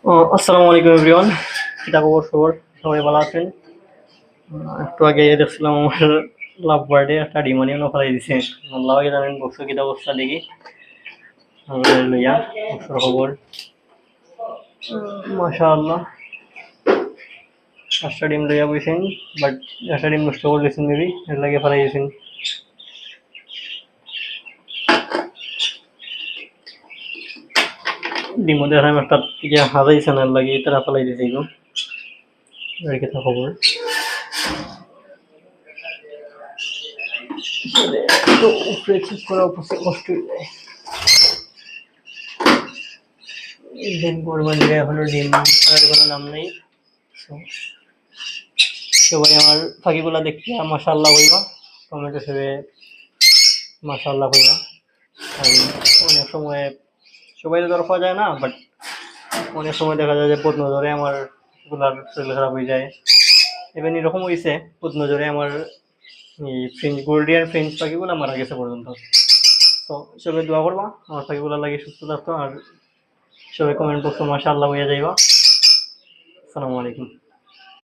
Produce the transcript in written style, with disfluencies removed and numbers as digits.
আসসালামু আলাইকুম এভরিওয়ান। কিতা খবর সবাই ভালো আছেন? একটু আগে দেখছিলাম আমার লাভ বার্থডে একটা ডিমানিয়ানো ফেলাই দিছে। আল্লাহ জানেন বক্স কিতা অবস্থা দেখি আমাদের লইয়া বক্সর খবর। মাশাআল্লাহ পাঁচটা ডিম লইয়া বইছেন, বাট একটা ডিম নষ্ট করে দিয়েছেন মেবি, এর লাগে ফেলাই দিয়েছেন। ডিমও দেখাম একটা ইয়া হাজাইছেন, এর লাগে তারা ফেলাই দিয়েছে এগুলো। আর কিতা খবর তো উপরে চেক করা কষ্ট হয়ে যায়। ডিম কোরবানির এখনো ডিম করার কোনো নাম নেই। So, সবাই আমার পাখিগুলা দেখতে মাশাআল্লাহ কইবা, কমেন্টে সবে মাশাআল্লাহ কইবা। আর অনেক সময় সবাই তো পাওয়া যায় না, বাট অনেক সময় দেখা যায় যে পদ নজরে আমার গুলার শরীর খারাপ হয়ে যায়। ইভেন এরকম হয়েছে পদ নজরে আমার এই ফ্রেঞ্চ গোল্ডিয়ার ফ্রেঞ্চ পাখিগুলো মারা গেছে পর্যন্ত। তো সবাই দোয়া করবা আমার পাখিগুলা লাগে সুস্থ থাকতো, আর সবাই কমেন্ট বক্সে মাশাআল্লাহ হইয়া যাইবা। আসসালামু আলাইকুম।